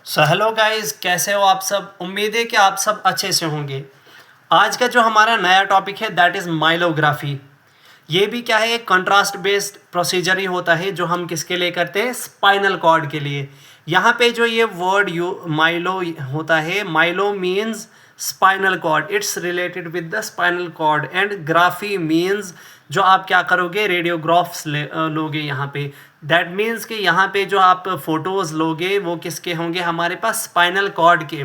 So hello guys, कैसे हो आप सब। उम्मीद है कि आप सब अच्छे से होंगे। आज का जो हमारा नया टॉपिक है दैट इज़ माइलोग्राफी। ये भी क्या है, एक कंट्रास्ट बेस्ड प्रोसीजर ही होता है जो हम किसके लिए करते हैं, स्पाइनल कॉर्ड के लिए। यहाँ पे जो ये वर्ड यू माइलो होता है, myelo means spinal cord, it's related with the spinal cord. And graphy means जो आप क्या करोगे, रेडियोग्राफ्स लोगे यहाँ पे। दैट मीन्स कि यहाँ पे जो आप फोटोज़ लोगे वो किसके होंगे, हमारे पास स्पाइनल कॉर्ड के।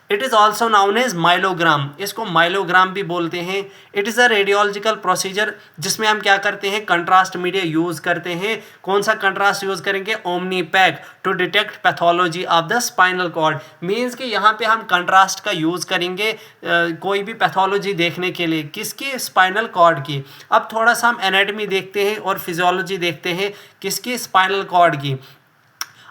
It is also known as myelogram, इसको माइलोग्राम भी बोलते हैं। It is a radiological procedure जिसमें हम क्या करते हैं, कंट्रास्ट मीडिया यूज़ करते हैं। कौन सा कंट्रास्ट यूज़ करेंगे, omnipaque, to detect pathology of the spinal cord. Means कि यहाँ पे हम कंट्रास्ट का यूज़ करेंगे कोई भी पैथोलॉजी देखने के लिए, किसकी, स्पाइनल कॉर्ड की। अब थोड़ा सा हम एनाटमी देखते हैं और फिजियोलॉजी देखते हैं, किसकी, स्पाइनल कॉर्ड की।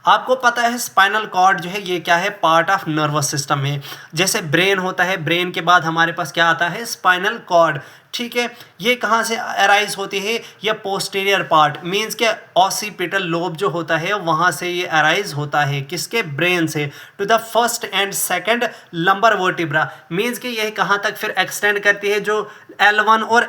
आपको पता है स्पाइनल कॉर्ड जो है ये क्या है, पार्ट ऑफ नर्वस सिस्टम है। जैसे ब्रेन होता है, ब्रेन के बाद हमारे पास क्या आता है, स्पाइनल कॉर्ड। ठीक है, ये कहाँ से अराइज होती है, ये पोस्टीरियर पार्ट मींस के ऑसिपिटल लोब जो होता है वहाँ से ये अराइज होता है, किसके, ब्रेन से, to the first and second lumbar vertebra. Means कि ये कहाँ तक फिर एक्सटेंड करती है, जो L1 और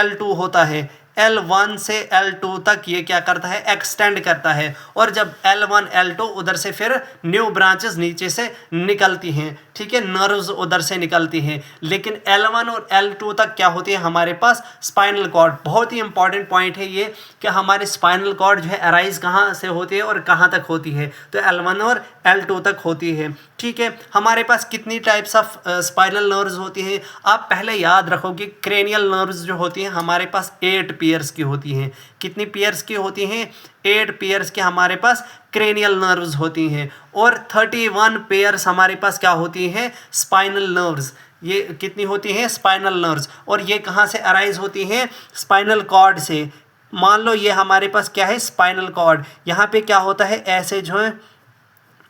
L2 होता है, L1 से L2 तक ये क्या करता है, एक्सटेंड करता है। और जब L1 L2 उधर से फिर न्यू ब्रांचेस नीचे से निकलती हैं, ठीक है, नर्व्स उधर से निकलती हैं। लेकिन L1 और L2 तक क्या होती है, हमारे पास स्पाइनल कॉर्ड। बहुत ही इंपॉर्टेंट पॉइंट है ये कि हमारे स्पाइनल कॉर्ड जो है अराइज कहाँ से होती है और कहाँ तक होती है, तो L1 और L2 तक होती है। ठीक है, हमारे पास कितनी टाइप्स ऑफ स्पाइनल नर्व्स होती हैं, आप पहले याद रखोगे। क्रेनियल नर्व्स जो होती हैं हमारे पास 8 पेयर्स की होती हैं। कितनी पेयर्स की होती हैं, 8 पेयर्स के हमारे पास क्रेनियल नर्व्स होती हैं। और 31 पेयर्स हमारे पास क्या होती हैं, स्पाइनल नर्व्स। ये कितनी होती हैं, स्पाइनल नर्व्स। और ये कहाँ से अराइज होती हैं, स्पाइनल कॉर्ड से। मान लो ये हमारे पास क्या है, स्पाइनल कॉर्ड। यहाँ पे क्या होता है, ऐसे जो है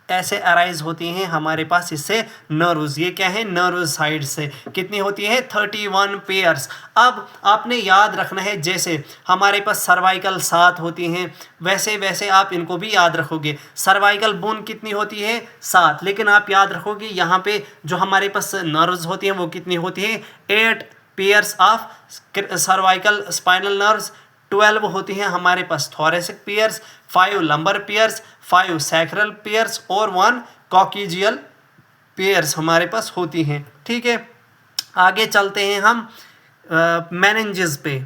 ऐसे अराइज होती हैं हमारे पास इससे नर्व्स। ये क्या है, नर्व साइड से कितनी होती है, 31 पेयर्स। अब आपने याद रखना है, जैसे हमारे पास सर्वाइकल 7 होती हैं, वैसे वैसे आप इनको भी याद रखोगे। सर्वाइकल बोन कितनी होती है, 7। लेकिन आप याद रखोगे यहाँ पे जो हमारे पास नर्व्स होती हैं वो कितनी होती है, 8 pairs of cervical spinal nerves. 12 होती हैं हमारे पास thoracic pairs, 5 lumbar pairs, 5 sacral pairs और 1 कॉक्सियल पेयर्स हमारे पास होती हैं। ठीक है, आगे चलते हैं हम मेनिंजेस पे।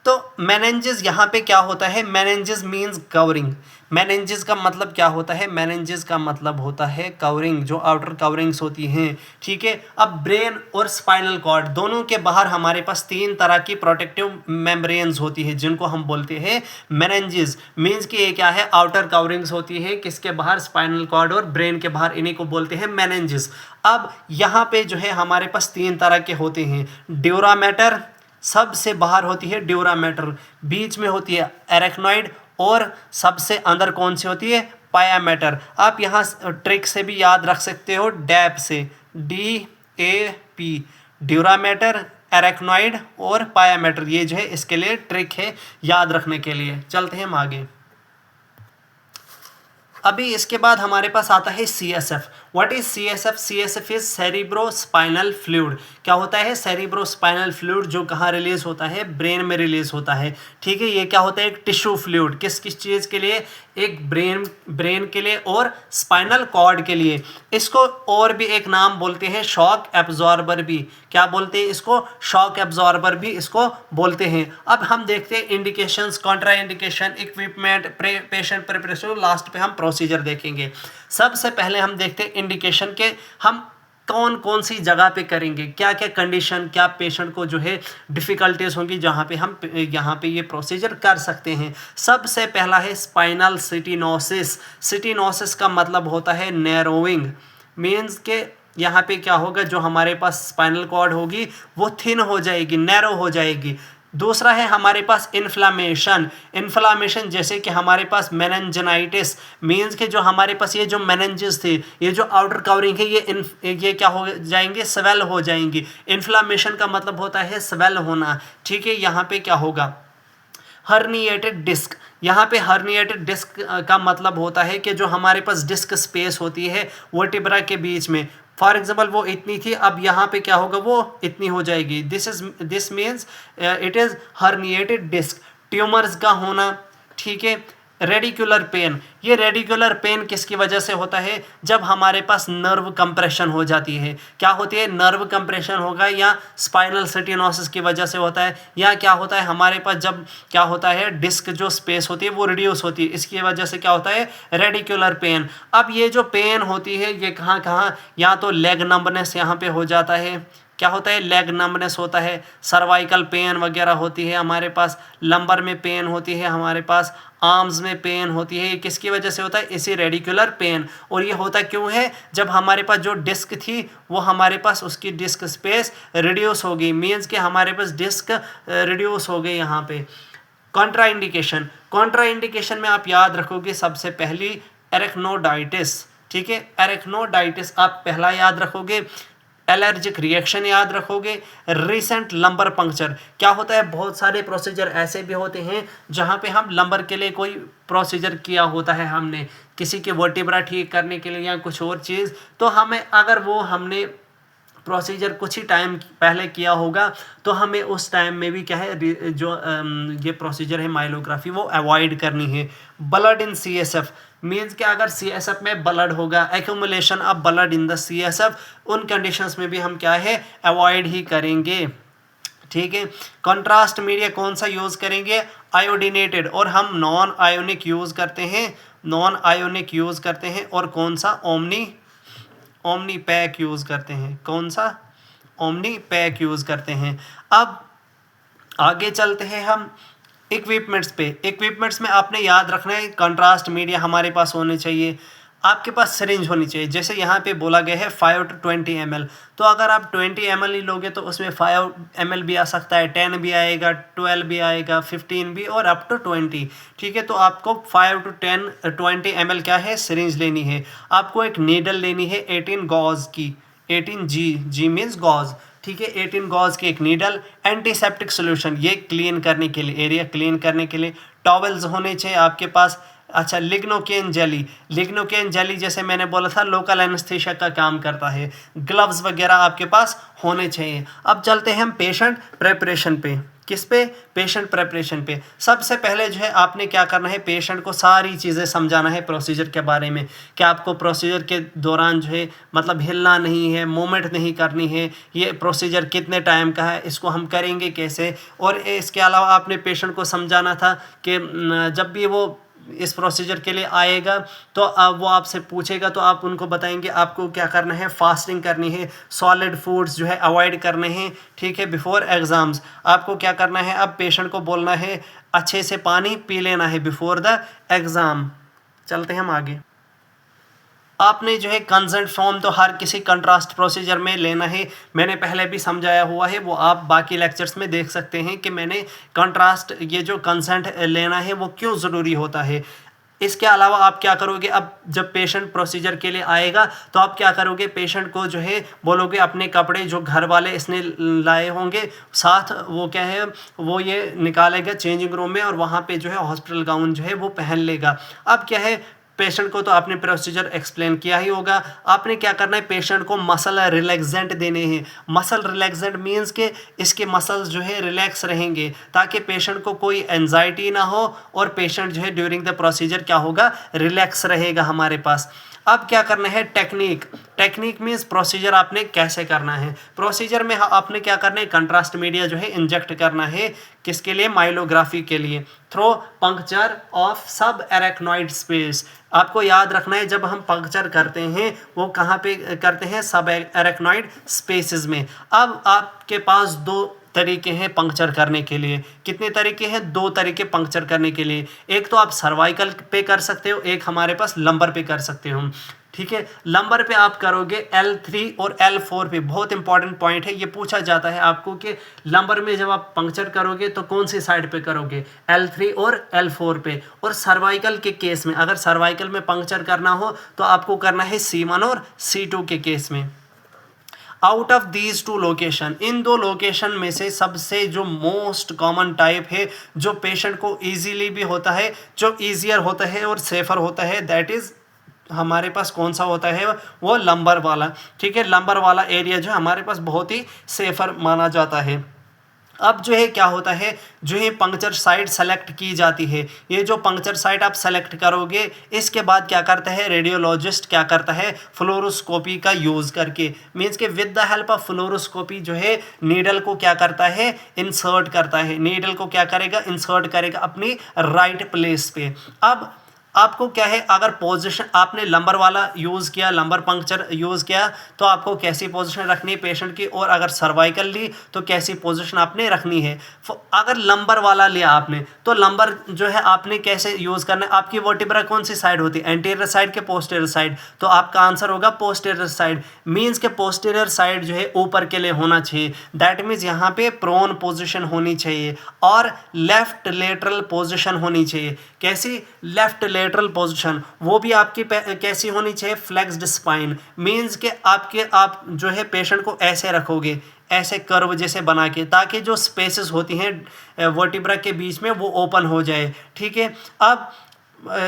तो मेनिंजेस यहाँ पे क्या होता है, मेनिंजेस मींस कवरिंग। मेनिंजेस का मतलब क्या होता है, मेनिंजेस का मतलब होता है कवरिंग, जो आउटर कवरिंग्स होती हैं। ठीक है, अब ब्रेन और स्पाइनल कॉर्ड दोनों के बाहर हमारे पास 3 तरह की प्रोटेक्टिव मेम्ब्रेन्स होती है जिनको हम बोलते हैं मेनिंजेस। मींस कि ये क्या है, आउटर कवरिंग्स होती है किसके बाहर, स्पाइनल कॉर्ड और ब्रेन के बाहर, इन्हीं को बोलते हैं मेनिंजेस। अब यहाँ पे जो है हमारे पास 3 तरह के होते हैं। ड्यूरा मैटर सबसे बाहर होती है, ड्यूरा मैटर बीच में होती है एरेक्नॉइड, और सबसे अंदर कौन सी होती है, पाया मैटर। आप यहाँ ट्रिक से भी याद रख सकते हो, डैप से, DAP, ड्यूरा मैटर, एरेक्नॉइड और पाया मैटर। ये जो है इसके लिए ट्रिक है याद रखने के लिए। चलते हैं हम आगे। अभी इसके बाद हमारे पास आता है CSF। What is CSF? CSF is cerebro spinal fluid. क्या होता है, सेरिब्रो स्पाइनल फ्लूइड, जो कहाँ रिलीज होता है, ब्रेन में रिलीज होता है। ठीक है, ये क्या होता है, एक टिश्यू फ्लूइड, किस किस चीज़ के लिए, एक ब्रेन के लिए और स्पाइनल कॉर्ड के लिए। इसको और भी एक नाम बोलते हैं शॉक एब्जॉर्बर भी। क्या बोलते हैं इसको, शॉक एब्जॉर्बर भी इसको बोलते हैं। अब हम देखते हैं indications, Contra indication, equipment, patient preparation, last पे हम प्रोसीजर देखेंगे। सबसे पहले हम देखते हैं इंडिकेशन के, हम कौन कौन सी जगह पे करेंगे, क्या क्या कंडीशन, क्या पेशेंट को जो है डिफ़िकल्टीज होंगी जहाँ पे हम यहाँ पे ये प्रोसीजर कर सकते हैं। सबसे पहला है स्पाइनल सिटिनोसिस। सिटिनोसिस का मतलब होता है नैरोइंग। मीन्स के यहाँ पे क्या होगा, जो हमारे पास स्पाइनल कॉर्ड होगी वो थिन हो जाएगी, नैरो हो जाएगी। दूसरा है हमारे पास इन्फ्लामेशन। इन्फ्लामेशन जैसे कि हमारे पास मेनिंजाइटिस, मींस के जो हमारे पास ये जो मेनिंजेस थे, ये जो आउटर कवरिंग है, ये क्या हो जाएंगे, स्वेल हो जाएंगी। इन्फ्लामेशन का मतलब होता है स्वेल होना। ठीक है, यहाँ पे क्या होगा, हर्निएटेड डिस्क, यहाँ पे हर्निएटेड डिस्क का मतलब होता है कि जो हमारे पास डिस्क स्पेस होती है वर्टिब्रा के बीच में, फॉर एग्जाम्पल वो इतनी थी, अब यहाँ पे क्या होगा, वो इतनी हो जाएगी। This means it is herniated disc. Tumours का होना, ठीक है। रेडिकुलर पेन, ये रेडिकुलर पेन किसकी वजह से होता है, जब हमारे पास नर्व कंप्रेशन हो जाती है। क्या होती है, नर्व कंप्रेशन होगा, या स्पाइनल सेटिनोसिस की वजह से होता है, या क्या होता है हमारे पास जब क्या होता है डिस्क जो स्पेस होती है वो रिड्यूस होती है, इसकी वजह से क्या होता है रेडिकुलर पेन। अब ये जो पेन होती है ये कहाँ कहाँ, या तो लेग नंबनेस यहाँ पे हो जाता है, क्या होता है लेग नंबनेस होता है, सर्वाइकल पेन वगैरह होती है हमारे पास, लंबर में पेन होती है हमारे पास, आर्म्स में पेन होती है। ये किसकी वजह से होता है, इसी रेडिकुलर पेन। और ये होता क्यों है, जब हमारे पास जो डिस्क थी वो हमारे पास उसकी डिस्क स्पेस रिड्यूस हो गई, मीन्स कि हमारे पास डिस्क रिड्यूस हो गई यहाँ पे। कॉन्ट्राइंडिकेशन, कॉन्ट्राइंडिकेशन में आप याद रखोगे सबसे पहली एरेक्नोडाइटिस, ठीक है। एरेक्नोडाइटिस आप पहला याद रखोगे, एलर्जिक रिएक्शन याद रखोगे, रिसेंट लंबर पंक्चर। क्या होता है, बहुत सारे प्रोसीजर ऐसे भी होते हैं जहाँ पे हम लंबर के लिए कोई प्रोसीजर किया होता है, हमने किसी के वर्टिब्रा ठीक करने के लिए या कुछ और चीज़, तो हमें अगर वो हमने प्रोसीजर कुछ ही टाइम पहले किया होगा तो हमें उस टाइम में भी क्या है जो ये प्रोसीजर है माइलोग्राफी वो अवॉइड करनी है। ब्लड इन सीएसएफ मीन्स कि अगर सीएसएफ में ब्लड होगा, accumulation of blood in the CSF, उन कंडीशंस में भी हम क्या है अवॉइड ही करेंगे, ठीक है। कंट्रास्ट मीडिया कौन सा यूज़ करेंगे, आयोडीनेटेड, और हम नॉन आयोनिक यूज़ करते हैं, नॉन आयोनिक यूज़ करते हैं। और कौन सा, ओमनी पैक यूज़ करते हैं, कौन सा, ओमनी पैक यूज़ करते हैं। अब आगे चलते हैं हम इक्विपमेंट्स पे। इक्विपमेंट्स में आपने याद रखना है कंट्रास्ट मीडिया हमारे पास होने चाहिए, आपके पास सिरिंज होनी चाहिए। जैसे यहाँ पे बोला गया है 5 to 20 ml, तो अगर आप 20 ml ही लोगे तो उसमें 5 ml भी आ सकता है, 10 भी आएगा, 12 भी आएगा, 15 भी, और अप टू 20, ठीक है। तो आपको 5 to 20 ml क्या है सिरिंज लेनी है। आपको एक नीडल लेनी है 18 गॉज की, 18 जी मीन्स गॉज, ठीक है। 18 गॉज की एक नीडल, एंटीसेप्टिक सोल्यूशन ये क्लीन करने के लिए, एरिया क्लीन करने के लिए, टॉवल्स होने चाहिए आपके पास। अच्छा, लिग्नोकेन जेली, लिग्नोकेन जेली जैसे मैंने बोला था लोकल एनेस्थीसिया का काम करता है। ग्लव्स वगैरह आपके पास होने चाहिए। अब चलते हैं हम पेशेंट प्रेपरेशन पे। किस पे, पेशेंट प्रेपरेशन पे। सबसे पहले जो है आपने क्या करना है, पेशेंट को सारी चीज़ें समझाना है प्रोसीजर के बारे में, कि आपको प्रोसीजर के दौरान जो है मतलब हिलना नहीं है, मूवमेंट नहीं करनी है, ये प्रोसीजर कितने टाइम का है, इसको हम करेंगे कैसे। और इसके अलावा आपने पेशेंट को समझाना था कि जब भी वो इस प्रोसीजर के लिए आएगा तो वो आपसे पूछेगा तो आप उनको बताएंगे आपको क्या करना है, फास्टिंग करनी है, सॉलिड फूड्स जो है अवॉइड करने हैं, ठीक है। बिफोर एग्ज़ाम्स आपको क्या करना है, अब पेशेंट को बोलना है अच्छे से पानी पी लेना है बिफोर द एग्ज़ाम। चलते हैं हम आगे। आपने जो है कंसेंट फॉर्म तो हर किसी कंट्रास्ट प्रोसीजर में लेना है, मैंने पहले भी समझाया हुआ है, वो आप बाकी लेक्चर्स में देख सकते हैं कि मैंने कंट्रास्ट ये जो कंसेंट लेना है वो क्यों ज़रूरी होता है। इसके अलावा आप क्या करोगे, अब जब पेशेंट प्रोसीजर के लिए आएगा तो आप क्या करोगे, पेशेंट को जो है बोलोगे अपने कपड़े जो घर वाले इसने लाए होंगे साथ, वो क्या है वो ये निकालेगा चेंजिंग रूम में, और वहाँ पे जो है हॉस्पिटल गाउन जो है वो पहन लेगा। अब क्या है, पेशेंट को तो आपने प्रोसीजर एक्सप्लेन किया ही होगा। आपने क्या करना है, पेशेंट को मसल रिलैक्सेंट देने हैं। मसल रिलैक्सेंट मीन्स के इसके मसल्स जो है रिलैक्स रहेंगे ताकि पेशेंट को कोई एंजाइटी ना हो, और पेशेंट जो है ड्यूरिंग द प्रोसीजर क्या होगा, रिलैक्स रहेगा हमारे पास। अब क्या करना है, टेक्निक। टेक्निक मीन्स प्रोसीजर आपने कैसे करना है। प्रोसीजर में आपने क्या करना है, कंट्रास्ट मीडिया जो है इंजेक्ट करना है, किसके लिए, माइलोग्राफी के लिए, थ्रो पंक्चर ऑफ सब एरेक्नॉइड स्पेस। आपको याद रखना है जब हम पंक्चर करते हैं वो कहाँ पे करते हैं, सब एरेक्नॉइड स्पेसेस में। अब आपके पास दो तरीके हैं पंक्चर करने के लिए। कितने तरीके हैं, दो तरीके पंक्चर करने के लिए। एक तो आप सर्वाइकल पे कर सकते हो, एक हमारे पास लंबर पे कर सकते हो, ठीक है। लंबर पे आप करोगे L3 और L4 पे। बहुत इंपॉर्टेंट पॉइंट है, ये पूछा जाता है आपको कि लंबर में जब आप पंक्चर करोगे तो कौन सी साइड पे करोगे, L3 और L4 पे। और सर्वाइकल के केस में, अगर सर्वाइकल में पंक्चर करना हो तो आपको करना है C1 और C2 के केस में। Out of these two location, इन दो लोकेशन में से सबसे जो मोस्ट कॉमन टाइप है, जो पेशेंट को इजीली भी होता है, जो ईजियर होता है और सेफर होता है, दैट इज़ हमारे पास कौन सा होता है, वो लंबर वाला। ठीक है, लंबर वाला एरिया जो हमारे पास बहुत ही सेफर माना जाता है। अब जो है क्या होता है, जो है पंक्चर साइट सेलेक्ट की जाती है। ये जो पंक्चर साइट आप सेलेक्ट करोगे, इसके बाद क्या करता है रेडियोलॉजिस्ट, क्या करता है फ्लोरोस्कोपी का यूज़ करके, मीन्स के with the help of fluoroscopy जो है नीडल को क्या करता है इंसर्ट करता है, नीडल को क्या करेगा इंसर्ट करेगा अपनी राइट प्लेस पे। अब आपको क्या है, अगर पोजीशन आपने लंबर वाला यूज़ किया, लंबर पंक्चर यूज़ किया, तो आपको कैसी पोजीशन रखनी है पेशेंट की, और अगर सर्वाइकल ली तो कैसी पोजीशन आपने रखनी है। अगर लंबर वाला लिया आपने, तो लंबर जो है आपने कैसे यूज़ करना है, आपकी वर्टिब्रा कौन सी साइड होती है, एंटीरियर साइड के पोस्टीरियर साइड, तो आपका आंसर होगा पोस्टीरियर साइड। मीन्स के पोस्टीरियर साइड जो है ऊपर के लिए होना चाहिए, दैट मीन्स यहाँ पे प्रोन पोजिशन होनी चाहिए, और लेफ्ट लेटरल पोजिशन होनी चाहिए। कैसी, लेफ्ट लेटरल पोजीशन, वो भी आपकी कैसी होनी चाहिए, फ्लेक्स्ड स्पाइन, मींस के आप जो है पेशेंट को ऐसे रखोगे, ऐसे कर्व जैसे बना के, ताकि जो स्पेसेस होती हैं वर्टिब्रा के बीच में वो ओपन हो जाए। ठीक है, अब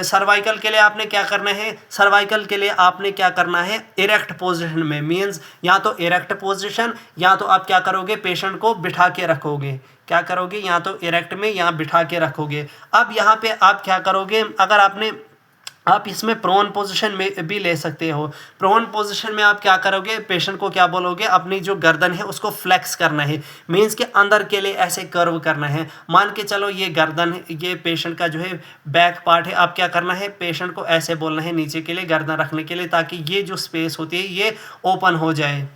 सर्वाइकल के लिए आपने क्या करना है, सर्वाइकल के लिए आपने क्या करना है इरेक्ट पोजीशन में, मींस या तो इरेक्ट पोजीशन, या तो आप क्या करोगे पेशेंट को बिठा के रखोगे, क्या करोगे या तो इरेक्ट में या बिठा के रखोगे। अब यहाँ पे आप क्या करोगे, अगर आपने आप इसमें प्रोन पोजीशन में भी ले सकते हो। प्रोन पोजीशन में आप क्या करोगे, पेशेंट को क्या बोलोगे, अपनी जो गर्दन है उसको फ्लेक्स करना है, मींस के अंदर के लिए ऐसे कर्व करना है। मान के चलो ये गर्दन है, ये पेशेंट का जो है बैक पार्ट है, आप क्या करना है पेशेंट को ऐसे बोलना है नीचे के लिए गर्दन रखने के लिए, ताकि ये जो स्पेस होती है ये ओपन हो जाए।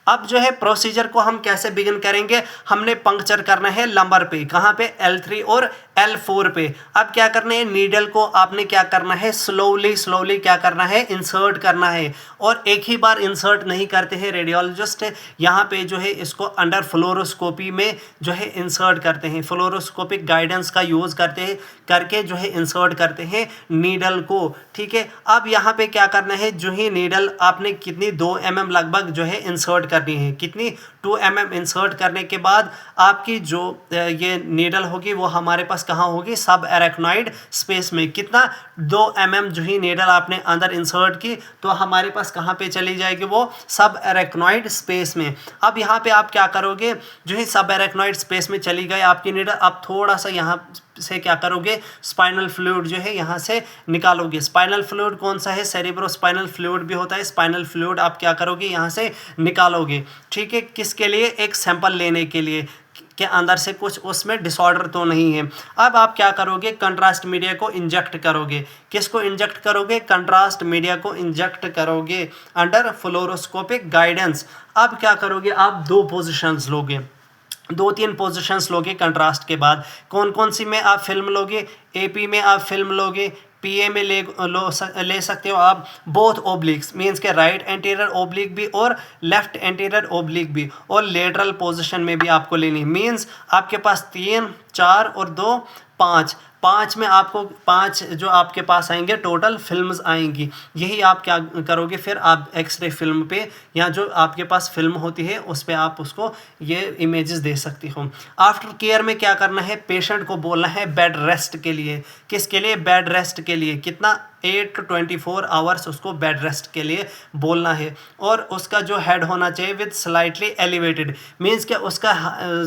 अब जो है प्रोसीजर को हम कैसे बिगिन करेंगे, हमने पंक्चर करना है लंबर पे, कहाँ पे, L3 और L4 पे। अब क्या करना है, नीडल को आपने क्या करना है स्लोली क्या करना है इंसर्ट करना है, और एक ही बार इंसर्ट नहीं करते हैं रेडियोलॉजिस्ट, यहाँ पे जो है इसको अंडर फ्लोरोस्कोपी में जो है इंसर्ट करते हैं, फ्लोरोस्कोपिक गाइडेंस का यूज़ करते हैं, करके जो है इंसर्ट करते हैं नीडल को। ठीक है, अब यहाँ पे क्या करना है, जो ही नीडल आपने कितनी 2 mm लगभग जो है इंसर्ट करनी है, कितनी 2 mm इंसर्ट करने के बाद आपकी जो ये नीडल होगी वो हमारे पास कहाँ होगी, सब एरेक्नॉइड स्पेस में। कितना 2 mm जो ही नीडल आपने अंदर इंसर्ट की तो हमारे पास कहाँ पे चली जाएगी, वो सब एरेक्नॉइड स्पेस में। अब यहाँ पे आप क्या करोगे, जो ही सब एरेक्नॉइड स्पेस में चली गई आपकी नीडल, अब थोड़ा सा यहाँ से क्या करोगे स्पाइनल फ्लूइड जो है यहाँ से निकालोगे। स्पाइनल फ्लूइड कौन सा है, सेरिब्रोस्पाइनल फ्लूइड भी होता है, स्पाइनल फ्लूइड आप क्या करोगे यहाँ से निकालोगे। ठीक है, किसके लिए, एक सैंपल लेने के लिए के अंदर से कुछ उसमें डिसऑर्डर तो नहीं है। अब आप क्या करोगे, कंट्रास्ट मीडिया को इंजेक्ट करोगे। किसको इंजेक्ट करोगे, कंट्रास्ट मीडिया को इंजेक्ट करोगे अंडर फ्लोरोस्कोपिक गाइडेंस। अब क्या करोगे, आप 2 पोजिशंस लोगे, 2-3 पोजीशंस लोगे कंट्रास्ट के बाद। कौन कौन सी में आप फिल्म लोगे, AP में आप फिल्म लोगे, PA में ले सकते हो आप बोथ ओब्लिक्स, मीन्स के राइट एंटीरियर ओब्लिक भी और लेफ्ट एंटीरियर ओब्लिक भी, और लेटरल पोजीशन में भी आपको लेनी। मीन्स आपके पास 3, 4 और 2, 5 में आपको 5 जो आपके पास आएंगे टोटल फिल्म्स आएंगी। यही आप क्या करोगे, फिर आप एक्सरे फिल्म पे या जो आपके पास फिल्म होती है उस पर आप उसको ये इमेजेस दे सकती हो। आफ्टर केयर में क्या करना है, पेशेंट को बोलना है बेड रेस्ट के लिए। किसके लिए, बेड रेस्ट के लिए। कितना, 8 to 24 आवर्स उसको बेड रेस्ट के लिए बोलना है, और उसका जो हेड होना चाहिए विद स्लाइटली एलिवेटेड, मीन्स कि उसका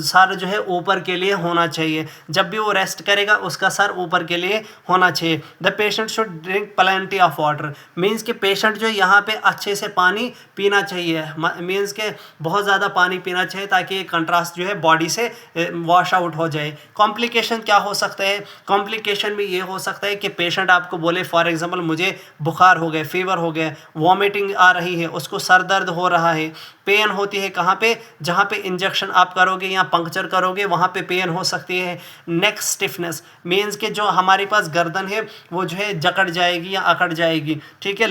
सर जो है ऊपर के लिए होना चाहिए। जब भी वो रेस्ट करेगा उसका सर ऊपर के लिए होना चाहिए। The patient should drink plenty of water, means कि पेशेंट जो यहाँ पे अच्छे से पानी पीना चाहिए, मीन्स के बहुत ज़्यादा पानी पीना चाहिए ताकि ये कंट्रास्ट जो है बॉडी से वॉश आउट हो जाए। कॉम्प्लिकेशन क्या हो सकता है, कॉम्प्लिकेशन भी ये हो सकता है कि पेशेंट आपको बोले फॉर एग्जाम्पल मुझे बुखार हो गया, फीवर हो गया, वॉमिटिंग आ रही है, उसको सर दर्द हो रहा है, पेन होती है कहाँ पे, जहाँ पे इंजेक्शन आप करोगे या पंक्चर करोगे वहाँ पे पेन हो सकती है। नेक स्टिफनेस, मीन्स के जो हमारे पास गर्दन है वो जो है जकड़ जाएगी या अकड़ जाएगी। ठीक है,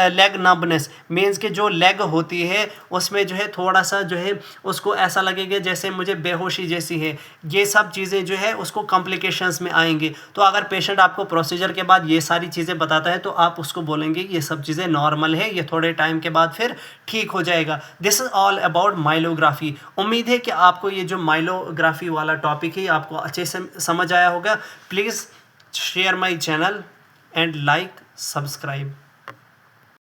लेग नंबनेस, मीन्स के जो लेग होती है उसमें जो है थोड़ा सा जो है उसको ऐसा लगेगा जैसे मुझे बेहोशी जैसी है। ये सब चीज़ें जो है उसको कॉम्प्लिकेशंस में आएंगी। तो अगर पेशेंट आपको प्रोसीजर के बाद ये सारी चीज़ें बताता आता है तो आप उसको बोलेंगे कि ये सब चीज़ें नॉर्मल है, ये थोड़े टाइम के बाद फिर ठीक हो जाएगा। This is all about माइलोग्राफी। उम्मीद है कि आपको ये जो माइलोग्राफी वाला टॉपिक है आपको अच्छे से समझ आया होगा। Please share my channel and like subscribe.